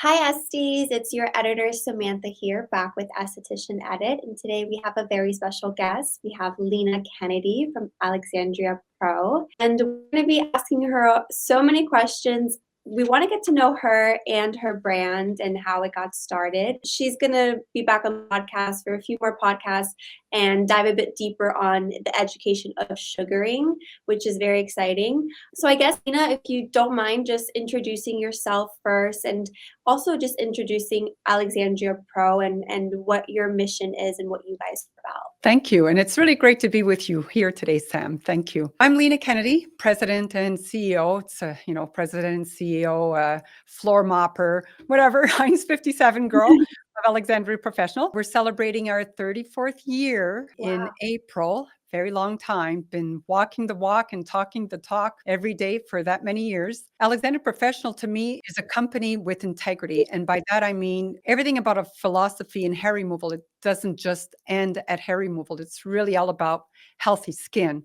Hi, Esties. It's your editor, Samantha, here, back with Esthetician Edit. And today we have a very special guest. We have Lina Kennedy from Alexandria Pro. And we're going to be asking her so many questions. We want to get to know her and her brand and how it got started. She's going to be back on the podcast for a few more podcasts and dive a bit deeper on the education of sugaring, which is very exciting. So I guess, Lina, if you don't mind just introducing yourself first and also just introducing Alexandria Pro and what your mission is and what you guys are about. Thank you. And it's really great to be with you here today, Sam. Thank you. I'm Lina Kennedy, President and CEO. It's President and CEO, floor mopper, whatever, Heinz 57 girl of Alexandria Professional. We're celebrating our 34th year in April. Very long time, been walking the walk and talking the talk every day for that many years. Alexandria Professional to me is a company with integrity. And by that, I mean everything about a philosophy in hair removal. It doesn't just end at hair removal. It's really all about healthy skin.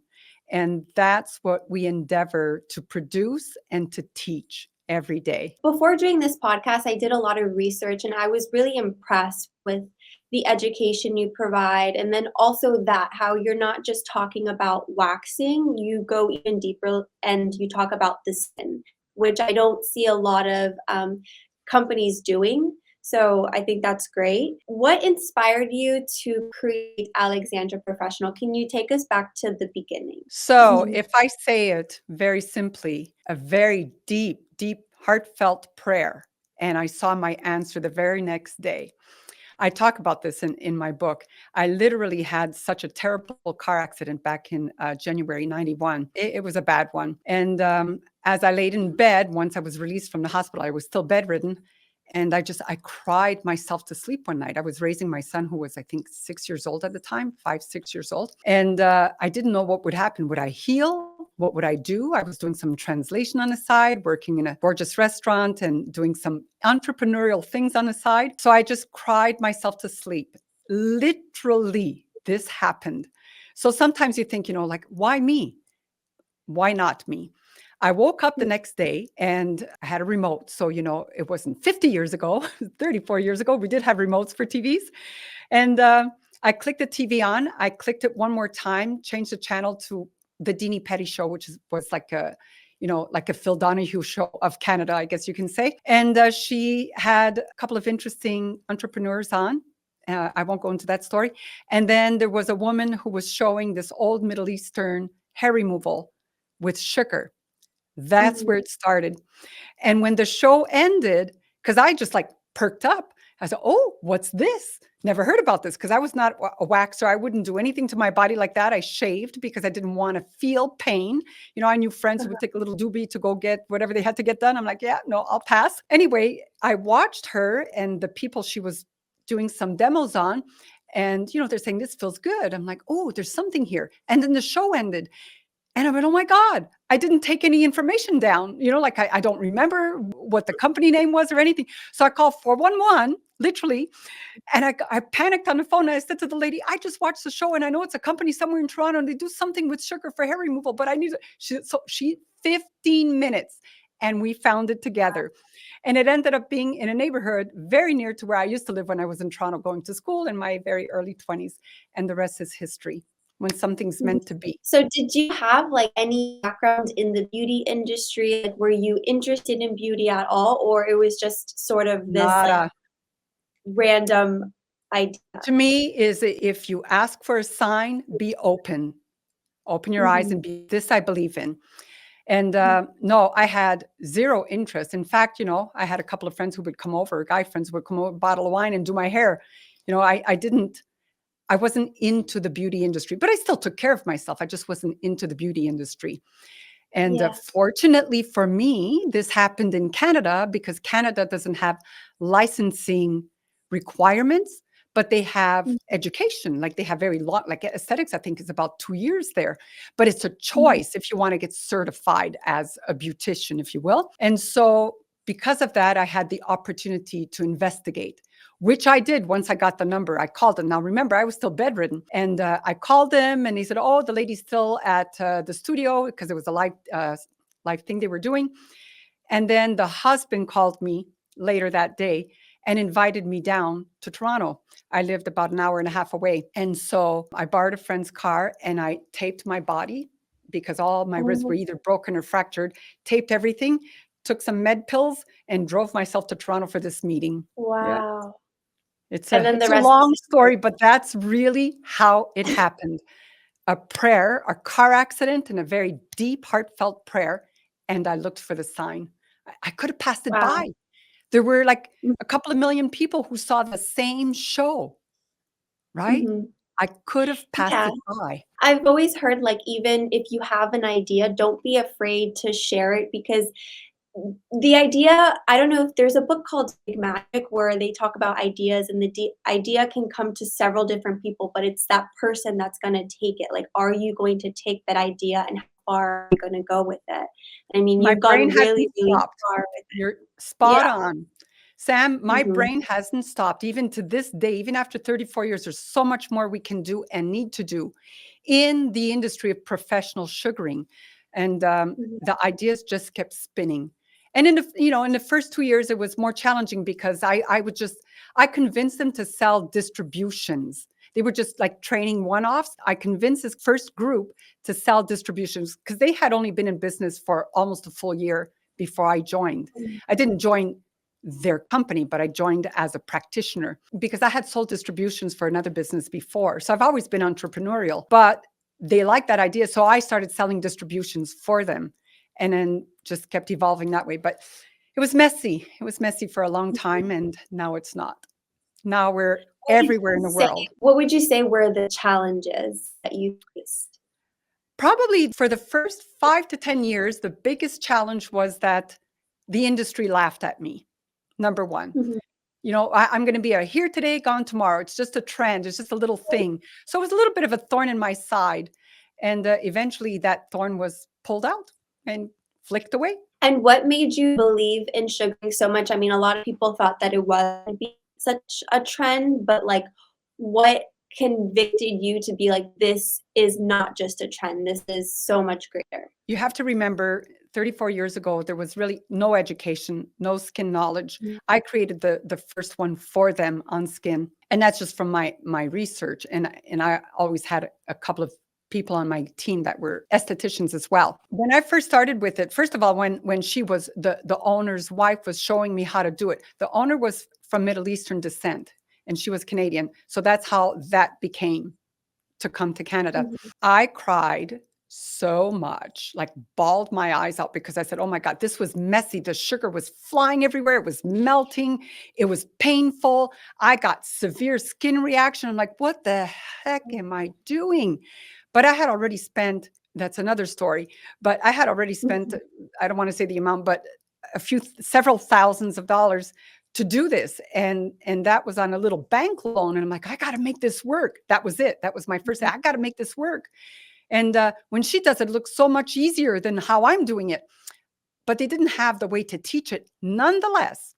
And that's what we endeavor to produce and to teach every day. Before doing this podcast, I did a lot of research and I was really impressed with the education you provide. And then also that how you're not just talking about waxing, you go even deeper and you talk about the skin, which I don't see a lot of companies doing. So I think that's great. What inspired you to create Alexandria Professional? Can you take us back to the beginning? So if I say it very simply, a very deep, heartfelt prayer, and I saw my answer the very next day. I talk about this in my book. I literally had such a terrible car accident back in January 91. It was a bad one. And as I laid in bed, once I was released from the hospital, I was still bedridden. And I cried myself to sleep one night. I was raising my son, who was, I think, 6 years old at the time, 5, 6 years old. And I didn't know what would happen. Would I heal? What would I do? I was doing some translation on the side, working in a gorgeous restaurant and doing some entrepreneurial things on the side. So I just cried myself to sleep. Literally, this happened. So sometimes you think, like, why me? Why not me? I woke up the next day and I had a remote. So, it wasn't 50 years ago, 34 years ago. We did have remotes for TVs. And I clicked the TV on. I clicked it one more time, changed the channel to the Deanie Petty show, which was like a Phil Donahue show of Canada, I guess you can say. And she had a couple of interesting entrepreneurs on. I won't go into that story. And then there was a woman who was showing this old Middle Eastern hair removal with sugar. That's where it started. And when the show ended, because I just perked up, I said, oh, what's this? Never heard about this, because I was not a waxer. I wouldn't do anything to my body like that. I shaved because I didn't want to feel pain. I knew friends who would take a little doobie to go get whatever they had to get done. I'm like, yeah, no, I'll pass. Anyway, I watched her and the people she was doing some demos on. And, they're saying, this feels good. I'm like, oh, there's something here. And then the show ended. And I went, oh my God, I didn't take any information down. I don't remember what the company name was or anything. So I called 411, literally. And I panicked on the phone. And I said to the lady, I just watched the show and I know it's a company somewhere in Toronto and they do something with sugar for hair removal, but I need she 15 minutes and we found it together. And it ended up being in a neighborhood very near to where I used to live when I was in Toronto going to school in my very early 20s. And the rest is history. When something's meant to be. So did you have any background in the beauty industry? Were you interested in beauty at all, or it was just sort of this random idea? To me, is if you ask for a sign, be open. Open your eyes and be, this I believe in. And no, I had zero interest. In fact, I had a couple of friends who would come over, guy friends who would come over, a bottle of wine and do my hair. I wasn't into the beauty industry, but I still took care of myself. I just wasn't into the beauty industry. And fortunately for me, this happened in Canada because Canada doesn't have licensing requirements, but they have education. They have very long, aesthetics, I think is about 2 years there, but it's a choice if you want to get certified as a beautician, if you will. And so because of that, I had the opportunity to investigate, which I did once I got the number. I called them. Now, remember, I was still bedridden. And I called them and he said, oh, the lady's still at the studio because it was a live thing they were doing. And then the husband called me later that day and invited me down to Toronto. I lived about an hour and a half away. And so I borrowed a friend's car and I taped my body because all my ribs were Oh, either broken or fractured, taped everything, took some med pills, and drove myself to Toronto for this meeting. Yeah. wow. It's And a then the it's a rest is long history. story, but that's really how it happened. A prayer, a car accident, and a very deep, heartfelt prayer, and I looked for the sign. I could have passed it Wow. by. There were like Mm, a couple of million people who saw the same show, right? mhm. I could have passed Yeah. it by. I've always heard, like, even if you have an idea, don't be afraid to share it because the idea, I don't know if there's a book called Big Magic where they talk about ideas and the idea can come to several different people, but it's that person that's going to take it. Like, are you going to take that idea and how far are you going to go with it? I mean, My you've gone brain really, hasn't really stopped. far with it. You're Yeah. spot on. Sam, my Mhm. brain hasn't stopped. Even to this day, even after 34 years, there's so much more we can do and need to do in the industry of professional sugaring. And Mhm. the ideas just kept spinning. And in the first 2 years, it was more challenging because I convinced them to sell distributions. They were just like training one-offs. I convinced this first group to sell distributions because they had only been in business for almost a full year before I joined. Mhm. I didn't join their company, but I joined as a practitioner because I had sold distributions for another business before. So I've always been entrepreneurial, but they liked that idea. So I started selling distributions for them and then just kept evolving that way. But it was messy. It was messy for a long time and now it's not. Now we're What would everywhere in you the say world. what would you say were the challenges that you faced? Probably for the first 5 to 10 years, the biggest challenge was that the industry laughed at me. Number 1. Mhm. I'm going to be a here today, gone tomorrow. It's just a trend. It's just a little thing. So it was a little bit of a thorn in my side. And eventually that thorn was pulled out and flicked away. And what made you believe in sugaring so much? I mean, a lot of people thought that it wasn't be such a trend, but, like, what convicted you to be like, "This is not just a trend, this is so much greater?" You have to remember 34 years ago, there was really no education, no skin knowledge. Mhm, I created the first one for them on skin. And that's just from my research. And I always had a couple of people on my team that were estheticians as well. When I first started with it, first of all, when she was the owner's wife was showing me how to do it, the owner was from Middle Eastern descent and she was Canadian. So that's how that became to come to Canada. mhm, I cried so much, like bawled my eyes out because I said, "Oh my God, this was messy. The sugar was flying everywhere. It was melting. It was painful. I got severe skin reaction. I'm like, what the heck am I doing?" But I had already spent, that's another story, but I had already spent, mhm, I don't want to say the amount, but several thousands of dollars to do this. And that was on a little bank loan. And I'm like, I got to make this work. That was it. That was my first, mhm, I got to make this work. And when she does it, it looks so much easier than how I'm doing it. But they didn't have the way to teach it. Nonetheless,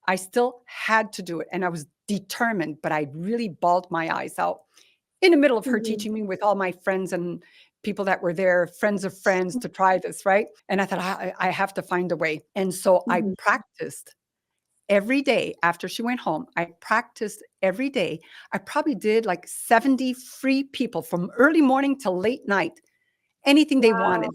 I still had to do it. And I was determined, but I really bawled my eyes out in the middle of her mhm, teaching me with all my friends and people that were there, friends of friends to try this, right? And I thought, I have to find a way. And so I mhm. practiced every day after she went home. I practiced every day. I probably did like 70 free people from early morning till late night, anything they Wow. wanted.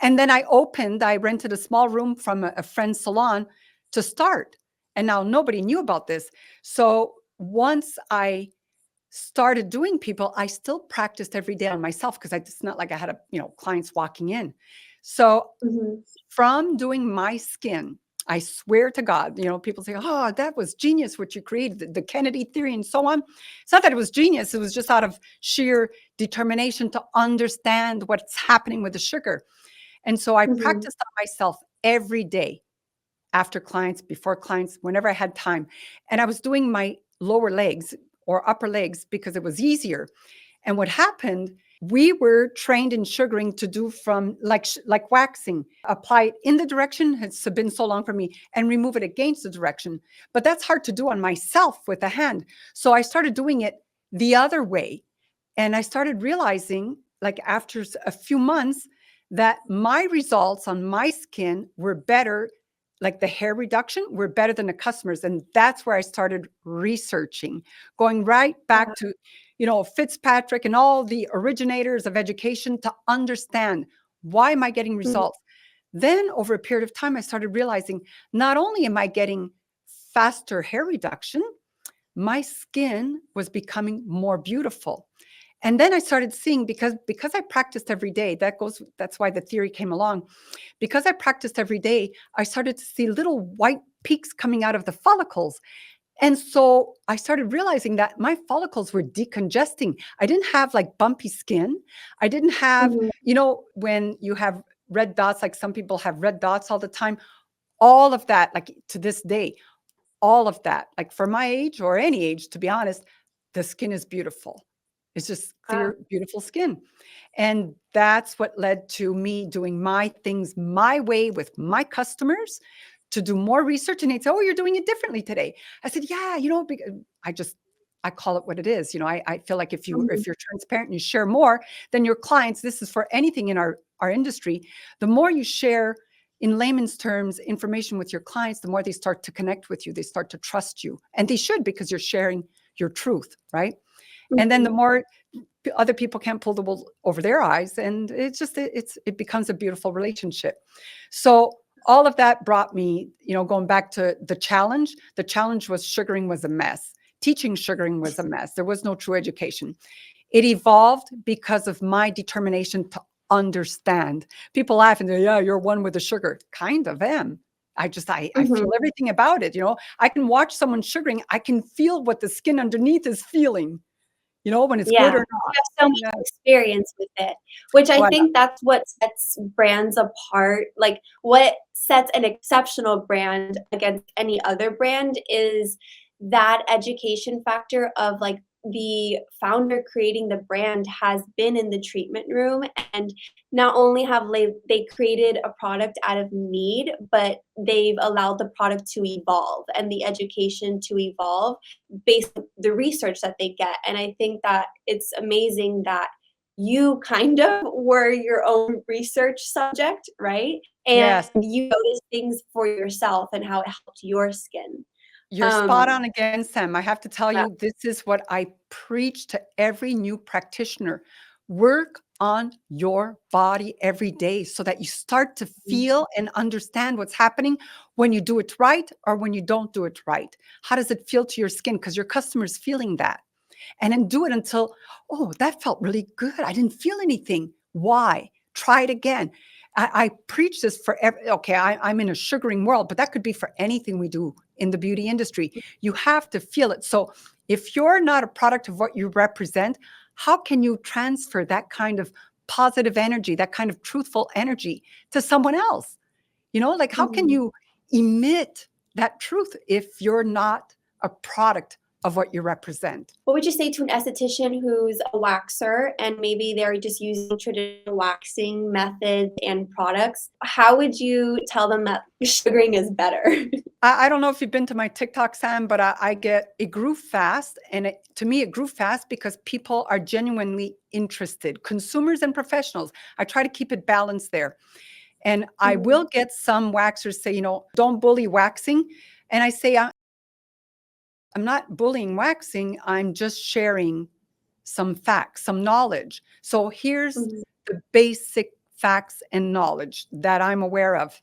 And then I rented a small room from a friend's salon to start. And now nobody knew about this. So once I started doing people, I still practiced every day on myself because it's not like I had clients walking in. So Mhm, from doing my skin, I swear to God, people say, "Oh, that was genius what you created, the Kennedy theory and so on." It's not that it was genius. It was just out of sheer determination to understand what's happening with the sugar. And so I mhm, practiced on myself every day after clients, before clients, whenever I had time. And I was doing my lower legs or upper legs because it was easier. And what happened, we were trained in sugaring to do from like waxing, apply it in the direction, it's been so long for me, and remove it against the direction. But that's hard to do on myself with a hand. So I started doing it the other way. And I started realizing, like after a few months, that my results on my skin were better like the hair reduction, were better than the customers. And that's where I started researching, going right back to, Fitzpatrick and all the originators of education to understand, why am I getting Mhm. results? Then over a period of time, I started realizing, not only am I getting faster hair reduction, my skin was becoming more beautiful. And then I started seeing, because I practiced every day, that's why the theory came along. Because I practiced every day, I started to see little white peaks coming out of the follicles. And so I started realizing that my follicles were decongesting. I didn't have like bumpy skin. I didn't have, Mhm. when you have red dots, like some people have red dots all the time, all of that, like to this day, all of that, like for my age or any age, to be honest, the skin is beautiful. It's just Ah, clear, beautiful skin. And that's what led to me doing my things my way with my customers, to do more research. And they'd say, "Oh, you're doing it differently today." I said, "Yeah, I just, I call it what it is. I feel like if mhm. you're transparent and you share more, then your clients, this is for anything in our industry, the more you share in layman's terms information with your clients, the more they start to connect with you, they start to trust you. And they should, because you're sharing your truth, right? And then the Mhm. more other people can't pull the wool over their eyes, and it becomes a beautiful relationship. So all of that brought me, going back to the challenge was, sugaring was a mess. Teaching sugaring was a mess. There was no true education. It evolved because of my determination to understand. People laugh and say, "Yeah, you're one with the sugar." Kind of am. I Mhm. feel everything about it. I can watch someone sugaring. I can feel what the skin underneath is feeling, when it's good Yeah, or you not. have so much Yeah. experience with it, which I Well, think that's what sets brands apart. Like, what sets an exceptional brand against any other brand is that education factor of, like, the founder creating the brand has been in the treatment room, and not only have they created a product out of need, but they've allowed the product to evolve and the education to evolve based on the research that they get. And I think that it's amazing that you kind of were your own research subject, right? And yes. you noticed things for yourself and how it helped your skin. You're spot Um, on again, Sam. I have to tell yeah. you, this is what I preach to every new practitioner. Work on your body every day so that you start to feel and understand what's happening when you do it right or when you don't do it right. How does it feel to your skin? Because your customer's feeling that. And then do it until, "Oh, that felt really good. I didn't feel anything. Why? Try it again." I preach this for okay, I'm in a sugaring world, but that could be for anything we do in the beauty industry. You have to feel it. So if you're not a product of what you represent, how can you transfer that kind of positive energy, that kind of truthful energy to someone else? Like, how can Mhm. you emit that truth if you're not a product of what you represent? What would you say to an esthetician who's a waxer and maybe they're just using traditional waxing methods and products? How would you tell them that sugaring is better? I don't know if you've been to my TikTok, Sam, but it grew fast. And to me, it grew fast because people are genuinely interested, consumers and professionals. I try to keep it balanced there. And I Mhm. will get some waxers say, "Don't bully waxing." And I say, I'm not bullying waxing. I'm just sharing some facts, some knowledge. So here's Mhm. the basic facts and knowledge that I'm aware of.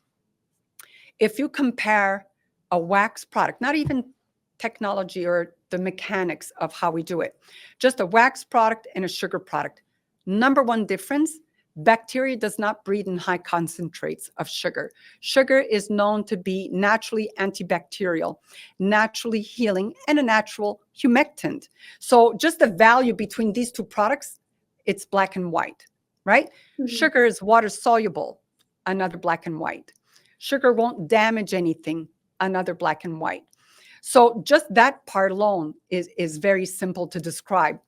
If you compare a wax product, not even technology or the mechanics of how we do it, just a wax product and a sugar product, number one difference: bacteria does not breed in high concentrates of sugar. Sugar is known to be naturally antibacterial, naturally healing, and a natural humectant. So just the value between these two products, it's black and white, right? Mhm. Sugar is water soluble, another black and white. Sugar won't damage anything, another black and white. So just that part alone is very simple to describe.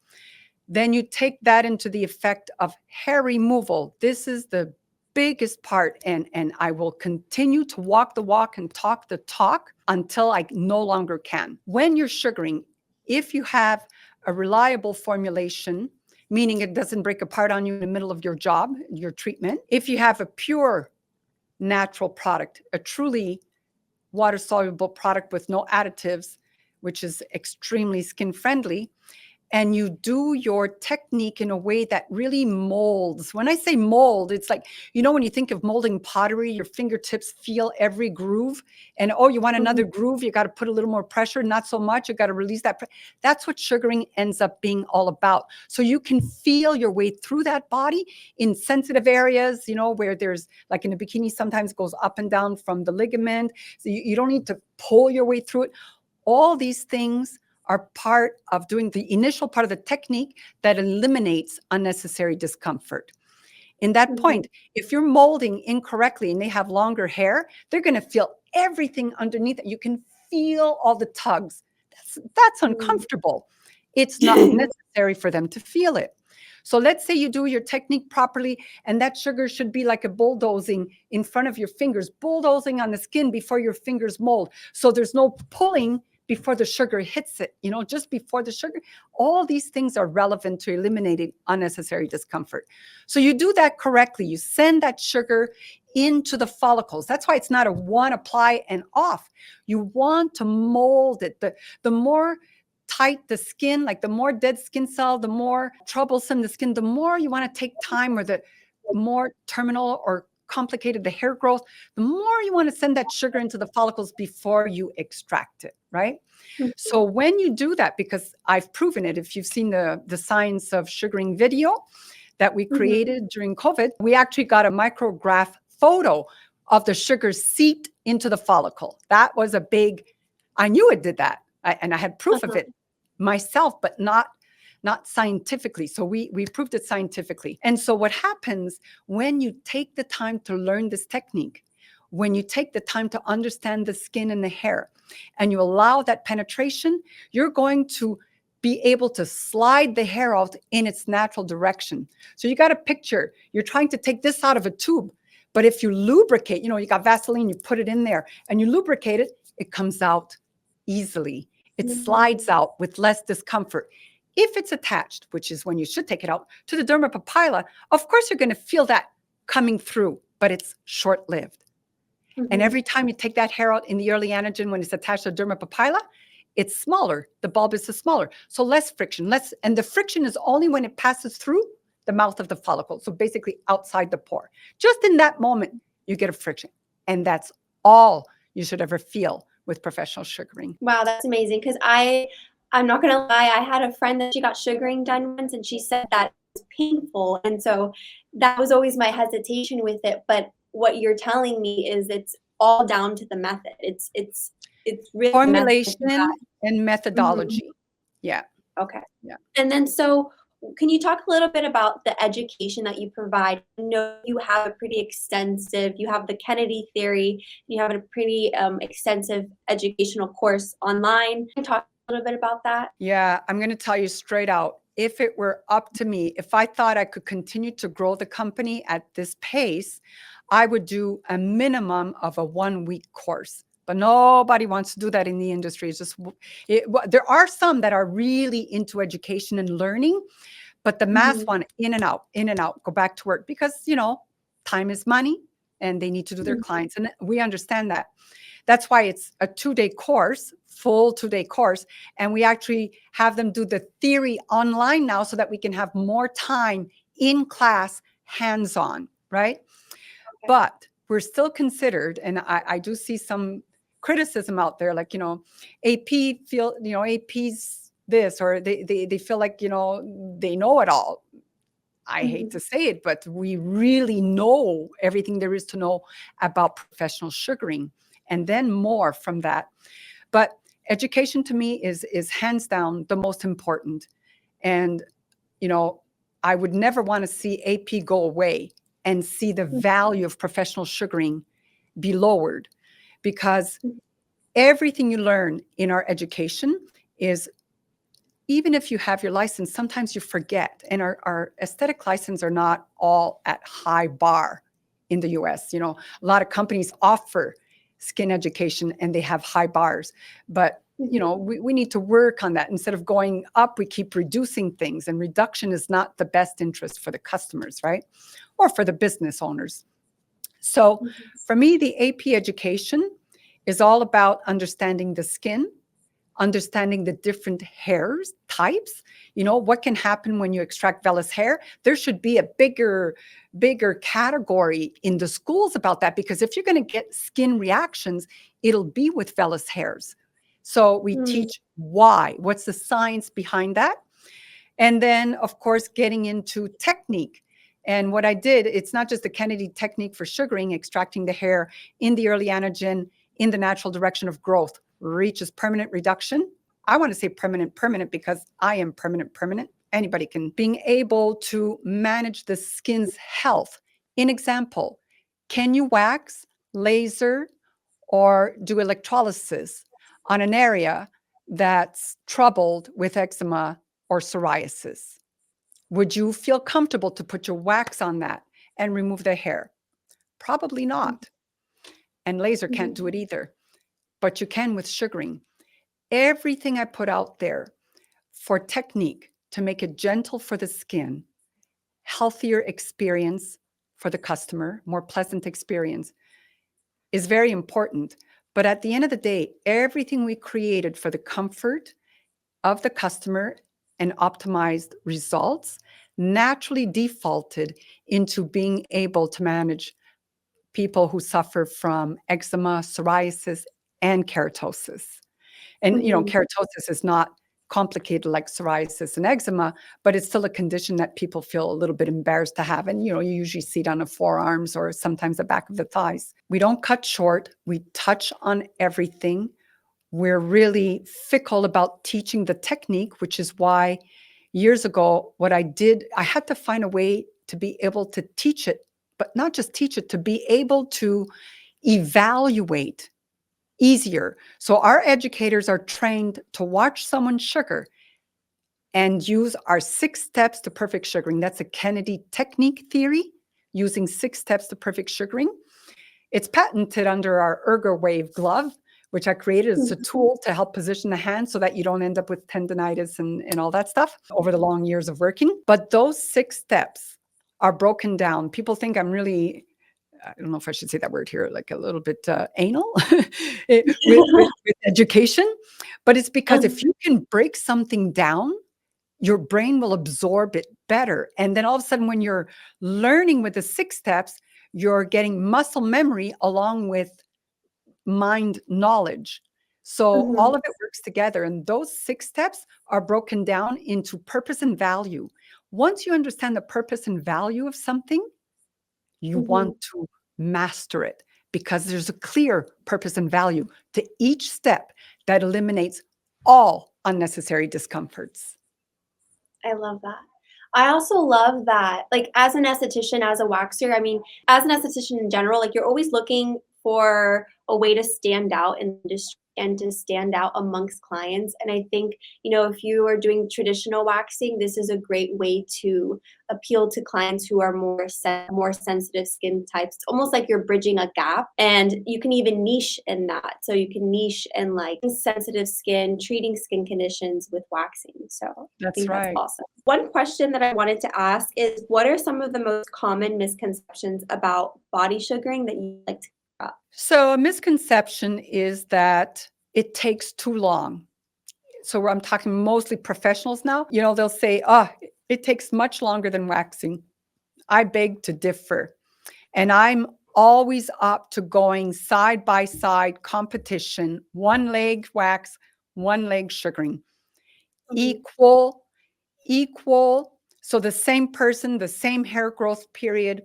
Then you take that into the effect of hair removal. This is the biggest part, and I will continue to walk the walk and talk the talk until I no longer can. When you're sugaring, if you have a reliable formulation, meaning it doesn't break apart on you in the middle of your job, your treatment, if you have a pure natural product, a truly water-soluble product with no additives, which is extremely skin-friendly, and you do your technique in a way that really molds. When I say mold, it's like, when you think of molding pottery, your fingertips feel every groove. And, oh, you want another groove? You got to put a little more pressure, not so much. You got to release that. That's what sugaring ends up being all about. So you can feel your way through that body in sensitive areas, where there's, like in a bikini, sometimes goes up and down from the ligament. So you don't need to pull your way through it. All these things are part of doing the initial part of the technique that eliminates unnecessary discomfort. In that point, if you're molding incorrectly and they have longer hair, they're going to feel everything underneath it. You can feel all the tugs. That's uncomfortable. It's not necessary for them to feel it. So let's say you do your technique properly, and that sugar should be like a bulldozing in front of your fingers, bulldozing on the skin before your fingers mold. So there's no pulling before the sugar hits it, just before the sugar. All these things are relevant to eliminating unnecessary discomfort. So you do that correctly. You send that sugar into the follicles. That's why it's not a one apply and off. You want to mold it. The more tight the skin, like the more dead skin cell, the more troublesome the skin, the more you want to take time, or the more terminal or complicated the hair growth, the more you want to send that sugar into the follicles before you extract it, right? So when you do that, because I've proven it, if you've seen the science of sugaring video that we created during COVID, we actually got a micrograph photo of the sugar seeped into the follicle. That was a big, I knew it did that. And I had proof of it myself, but not scientifically. So we proved it scientifically. And so what happens when you take the time to learn this technique, when you take the time to understand the skin and the hair, and you allow that penetration, you're going to be able to slide the hair out in its natural direction. So you got to picture, you're trying to take this out of a tube, but if you lubricate, you got Vaseline, you put it in there and you lubricate it, it comes out easily. It slides out with less discomfort. If it's attached, which is when you should take it out, to the derma papilla, of course you're going to feel that coming through, but it's short-lived. And every time you take that hair out in the early anagen, when it's attached to the derma papilla, it's smaller. The bulbus is smaller. So less friction, and the friction is only when it passes through the mouth of the follicle. So basically outside the pore. Just in that moment, you get a friction. And that's all you should ever feel with professional sugaring. Wow, that's amazing. Because I'm not going to lie, I had a friend that she got sugaring done once, and she said that it was painful. And so that was always my hesitation with it. But what you're telling me is it's all down to the method. It's really formulation and methodology. Yeah. Okay. Yeah. And then so can you talk a little bit about the education that you provide? I know you have a pretty extensive, you have the Kennedy theory, you have a pretty extensive educational course online. Can you talk a little bit about that? Yeah, I'm going to tell you straight out. If it were up to me, if I thought I could continue to grow the company at this pace, I would do a minimum of a 1-week course. But nobody wants to do that in the industry. It's just, there are some that are really into education and learning, but the mass want in and out, go back to work because, time is money and they need to do their clients. And we understand that. That's why it's a 2-day course, full 2-day course. And we actually have them do the theory online now so that we can have more time in class, hands-on, right? Okay. But we're still considered, and I do see some criticism out there, like, AP feel, AP's this, or they feel like, they know it all. I hate to say it, but we really know everything there is to know about professional sugaring, and then more from that. But education to me is hands down the most important. And, I would never want to see AP go away and see the value of professional sugaring be lowered, because everything you learn in our education is, even if you have your license, sometimes you forget. And our aesthetic license are not all at high bar in the US. A lot of companies offer skin education and they have high bars, but we need to work on that. Instead of going up, we keep reducing things, and reduction is not the best interest for the customers, right? Or for the business owners. So for me, the AP education is all about understanding the skin, understanding the different hairs types. What can happen when you extract vellus hair? There should be a bigger category in the schools about that, because if you're going to get skin reactions, it'll be with vellus hairs. So we teach why, what's the science behind that. And then, of course, getting into technique. And what I did, it's not just the Kennedy technique for sugaring, extracting the hair in the early anagen, in the natural direction of growth, reaches permanent reduction. I want to say permanent because I am permanent. Anybody can. Being able to manage the skin's health. In example, can you wax, laser, or do electrolysis on an area that's troubled with eczema or psoriasis? Would you feel comfortable to put your wax on that and remove the hair? Probably not. And laser can't do it either, but you can with sugaring. Everything I put out there for technique to make it gentle for the skin, healthier experience for the customer, more pleasant experience, is very important. But at the end of the day, everything we created for the comfort of the customer and optimized results naturally defaulted into being able to manage people who suffer from eczema, psoriasis, and keratosis. And, keratosis is not complicated like psoriasis and eczema, but it's still a condition that people feel a little bit embarrassed to have. And, you usually see it on the forearms or sometimes the back of the thighs. We don't cut short. We touch on everything. We're really fickle about teaching the technique, which is why years ago, what I did, I had to find a way to be able to teach it, but not just teach it, to be able to evaluate easier. So our educators are trained to watch someone sugar and use our 6 steps to perfect sugaring. That's a Kennedy technique theory, using 6 steps to perfect sugaring. It's patented under our ErgoWave glove, which I created as a tool to help position the hand so that you don't end up with tendonitis and all that stuff over the long years of working. But those 6 steps are broken down. People think I'm really, I don't know if I should say that word here, like a little bit anal with education. But it's because if you can break something down, your brain will absorb it better. And then all of a sudden, when you're learning with the 6 steps, you're getting muscle memory along with mind knowledge. So all of it works together. And those 6 steps are broken down into purpose and value. Once you understand the purpose and value of something, you want to master it, because there's a clear purpose and value to each step that eliminates all unnecessary discomforts. I love that. I also love that, like, as an esthetician, as a waxer, I mean, as an esthetician in general, like, you're always looking for a way to stand out in the industry and to stand out amongst clients. And I think, if you are doing traditional waxing, this is a great way to appeal to clients who are more sensitive skin types. It's almost like you're bridging a gap, and you can even niche in that. So you can niche in like sensitive skin, treating skin conditions with waxing. So I think that's awesome. One question that I wanted to ask is, what are some of the most common misconceptions about body sugaring that you like to cover up? So a misconception is that it takes too long. So I'm talking mostly professionals now. They'll say, it takes much longer than waxing. I beg to differ. And I'm always up to going side by side competition, one leg wax, one leg sugaring. Equal. So the same person, the same hair growth period,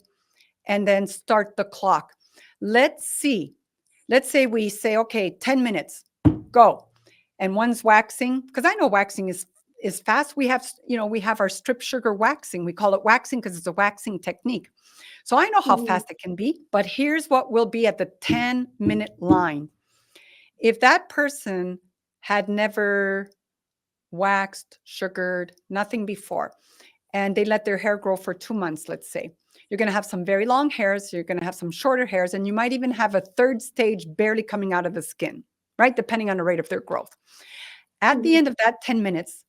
and then start the clock. Let's see. Let's say we say, okay, 10 minutes, go. And one's waxing, because I know waxing is fast. We have our strip sugar waxing. We call it waxing because it's a waxing technique. So I know how fast it can be, but here's what will be at the 10-minute line. If that person had never waxed, sugared, nothing before, and they let their hair grow for 2 months, let's say, you're going to have some very long hairs, you're going to have some shorter hairs, and you might even have a 3rd stage barely coming out of the skin, right? Depending on the rate of their growth. At the end of that 10 minutes,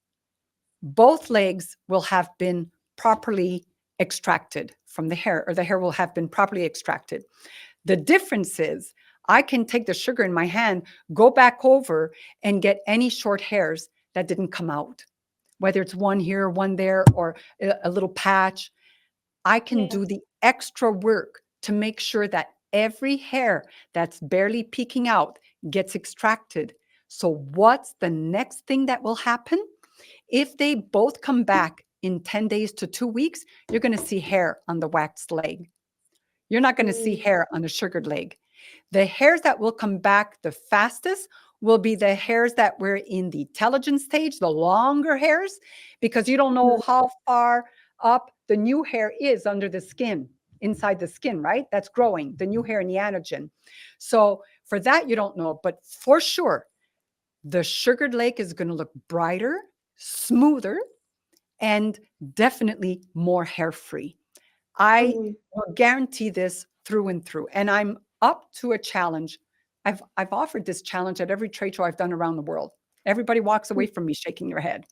both legs will have been properly extracted from the hair, or the hair will have been properly extracted. The difference is I can take the sugar in my hand, go back over and get any short hairs that didn't come out, whether it's one here, one there, or a little patch. I can Yeah. do the extra work to make sure that every hair that's barely peeking out gets extracted. So, what's the next thing that will happen? If they both come back in 10 days to 2 weeks, you're going to see hair on the waxed leg. You're not going to see Mm, hair on the sugared leg. The hairs that will come back the fastest will be the hairs that were in the telogen stage, the longer hairs, because you don't know mhm, how far up the new hair is under the skin, inside the skin, right? That's growing, the new hair in the anagen. So for that, you don't know. But for sure, the sugared leg is going to look brighter, smoother, and definitely more hair free. I mhm. will guarantee this through and through. And I'm up to a challenge. I've offered this challenge at every trade show I've done around the world. Everybody walks away from me shaking their head.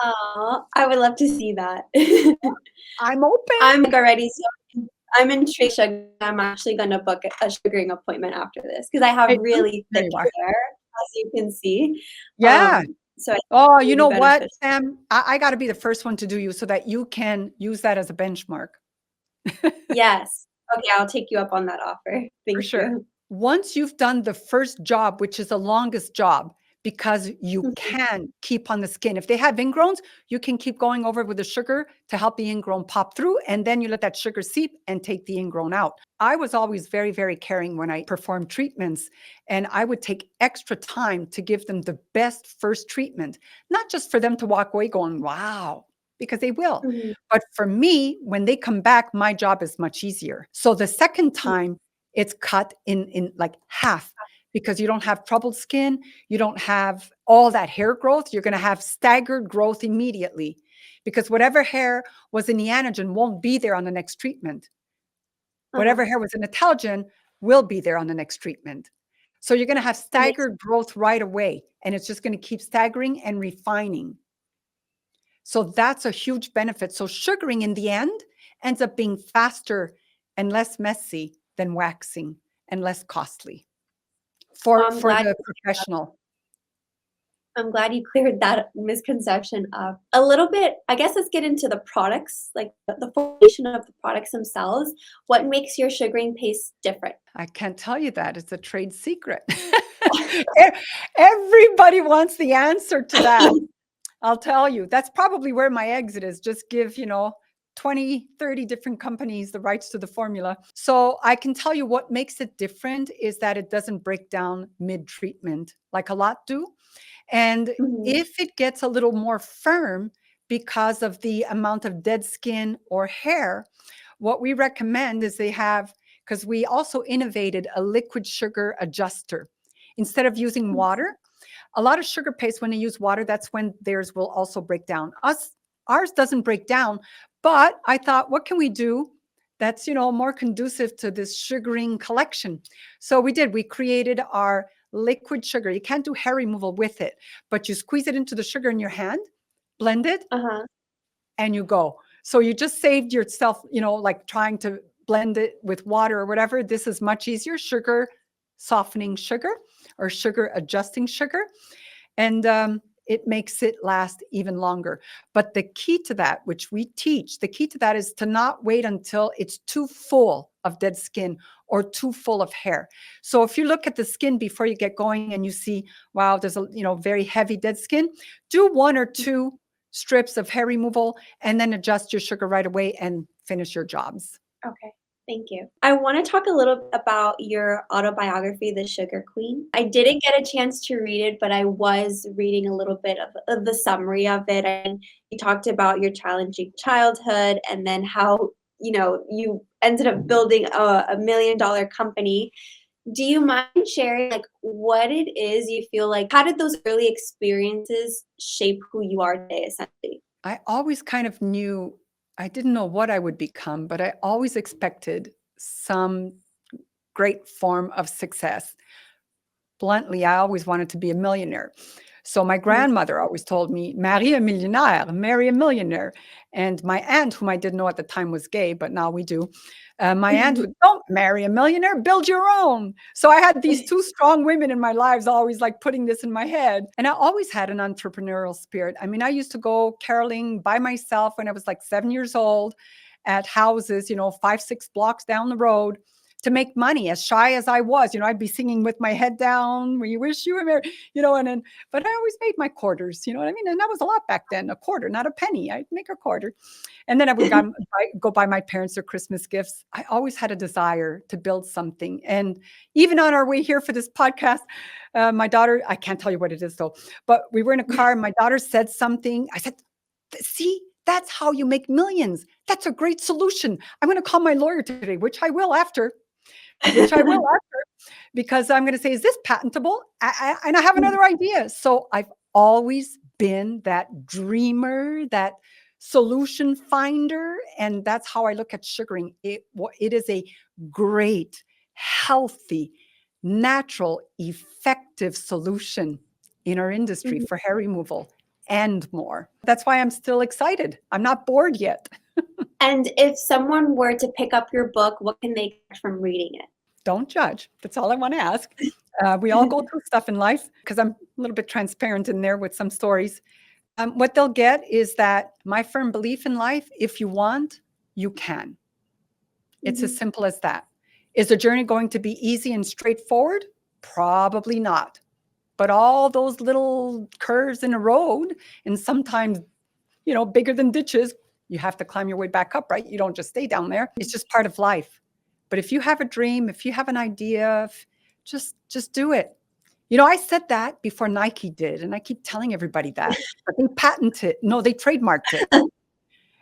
Aw, I would love to see that. I'm open. I'm like already so I'm intrigued. I'm actually gonna book a sugaring appointment after this because I have Hey, do. really There thick you are. hair, as you can see. Yeah. So I think Oh, it you would be know what, beneficial. Sam? I got to be the first one to do you so that you can use that as a benchmark. Yes. Okay, I'll take you up on that offer. For Thank sure. you. Once you've done the first job, which is the longest job, because you Mhm, can keep on the skin. If they have ingrowns, you can keep going over with the sugar to help the ingrown pop through, and then you let that sugar seep and take the ingrown out. I was always very, very caring when I performed treatments, and I would take extra time to give them the best first treatment, not just for them to walk away going, wow, because they will. mhm, But for me, when they come back, my job is much easier. So the second mhm. time, it's cut in like half because you don't have troubled skin, you don't have all that hair growth, you're going to have staggered growth immediately because whatever hair was in the anagen won't be there on the next treatment. Uh-huh. Whatever hair was in the telogen will be there on the next treatment. So you're going to have That makes staggered growth right away, and it's just going to keep staggering and refining. So that's a huge benefit. So sugaring in the end ends up being faster and less messy than waxing and less costly well, for the professional. I'm glad you cleared that misconception up. A little bit, I guess let's get into the products, like the formulation of the products themselves. What makes your sugaring paste different? I can't tell you that. It's a trade secret. E Everybody wants the answer to that. I'll tell you. That's probably where my exit is. Just give, 20, 30 different companies the rights to the formula. So I can tell you what makes it different is that it doesn't break down mid-treatment like a lot do. And Mhm, if it gets a little more firm because of the amount of dead skin or hair, what we recommend is they have, because we also innovated a liquid sugar adjuster. Instead of using mhm, water, a lot of sugar paste, when they use water, that's when theirs will also break down. Ours doesn't break down, but I thought, what can we do that's more conducive to this sugaring collection? So we created our liquid sugar. You can't do hair removal with it, but you squeeze it into the sugar in your hand, blend it, uh-huh. and you go. So you just saved yourself, like trying to blend it with water or whatever. This is much easier. Sugar softening sugar or sugar adjusting sugar. And it makes it last even longer. But the key to that, which we teach, the key to that is to not wait until it's too full of dead skin or too full of hair. So if you look at the skin before you get going and you see, wow, there's a very heavy dead skin, do one or two strips of hair removal and then adjust your sugar right away and finish your jobs. Okay, thank you. I want to talk a little bit about your autobiography, The Sugar Queen. I didn't get a chance to read it, but I was reading a little bit of the summary of it. And you talked about your challenging childhood and then how, you ended up building a $1 million company. Do you mind sharing like what it is you feel like? How did those early experiences shape who you are today, essentially? I always kind of knew, I didn't know what I would become, but I always expected some great form of success. Bluntly, I always wanted to be a millionaire. So my grandmother always told me, marry a millionaire, marry a millionaire. And my aunt, whom I didn't know at the time was gay, but now we do, my aunt would, don't marry a millionaire, build your own. So I had these two strong women in my lives always like putting this in my head. And I always had an entrepreneurial spirit. I mean, I used to go caroling by myself when I was like 7 years old at houses, 5, 6 blocks down the road to make money. As shy as I was, I'd be singing with my head down, we wish you were married, and then, but I always made my quarters, you know what I mean? And that was a lot back then, a quarter, not a penny. I'd make a quarter. And then I would go buy my parents their Christmas gifts. I always had a desire to build something. And even on our way here for this podcast, my daughter, I can't tell you what it is though, but we were in a car and my daughter said something. I said, see, that's how you make millions. That's a great solution. I'm going to call my lawyer today, which I will after, because I'm going to say, is this patentable? And I have another idea. So I've always been that dreamer, that solution finder. And that's how I look at sugaring. It is a great, healthy, natural, effective solution in our industry for hair removal and more. That's why I'm still excited. I'm not bored yet. And if someone were to pick up your book, what can they get from reading it? Don't judge. That's all I want to ask. We all go through stuff in life because I'm a little bit transparent in there with some stories. What they'll get is that my firm belief in life, if you want, you can. It's as simple as that. Is the journey going to be easy and straightforward? Probably not. But all those little curves in a road, and sometimes, bigger than ditches, you have to climb your way back up, right? You don't just stay down there. It's just part of life. But if you have a dream, if you have an idea, just do it. I said that before Nike did, and I keep telling everybody that. But they patented it. No, they trademarked it.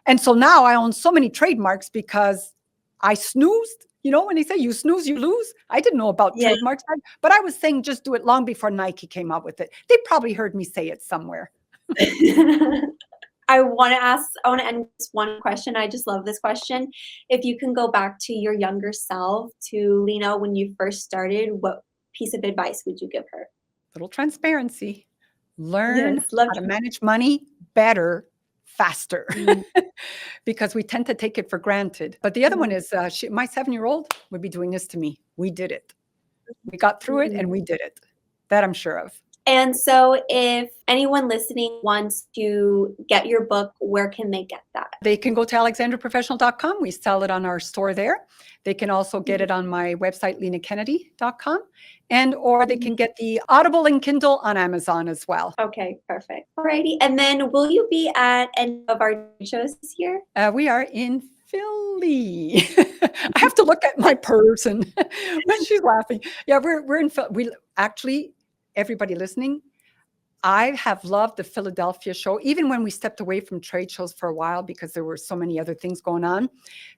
And so now I own so many trademarks because I snoozed. When they say you snooze, you lose. I didn't know about trademarks, but I was saying just do it long before Nike came out with it. They probably heard me say it somewhere. I want to end with this one question. I just love this question. If you can go back to your younger self, to Lina, when you first started, what piece of advice would you give her? Little transparency. Learn how to manage money better, faster, because we tend to take it for granted. But the other one is my 7-year-old would be doing this to me. We did it. We got through it and we did it. That I'm sure of. And so if anyone listening wants to get your book, where can they get that? They can go to alexandriaprofessional.com. We sell it on our store there. They can also get it on my website, linakennedy.com. Or they can get the Audible and Kindle on Amazon as well. Okay, perfect. Alrighty. And then will you be at any of our shows this year? We are in Philly. I have to look at my person when she's laughing. Yeah, we're in Philly. We actually, everybody listening, I have loved the Philadelphia show, even when we stepped away from trade shows for a while because there were so many other things going on.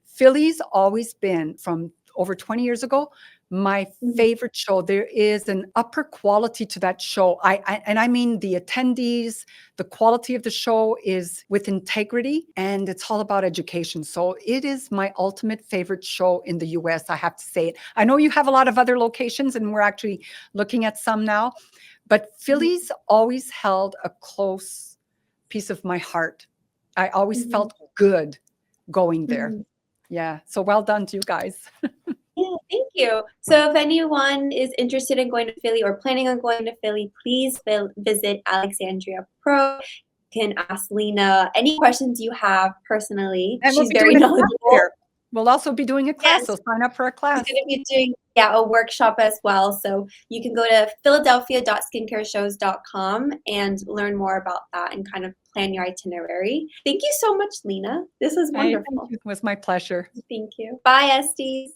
Philly's always been, from over 20 years ago, my favorite show. There is an upper quality to that show. I mean the attendees, the quality of the show is with integrity, and it's all about education. So it is my ultimate favorite show in the US, I have to say it. I know you have a lot of other locations, and we're actually looking at some now, but Philly's always held a close piece of my heart. I always felt good going there. Yeah. So well done to you guys. Yeah, thank you. So if anyone is interested in going to Philly or planning on going to Philly, please visit Alexandria Pro. You can ask Lina any questions you have personally. And She's very knowledgeable. We'll also be doing a class, so sign up for a class. We're going to be doing a workshop as well. So you can go to philadelphia.skincareshows.com and learn more about that and kind of plan your itinerary. Thank you so much, Lina. This was wonderful. It was my pleasure. Thank you. Bye, Estes.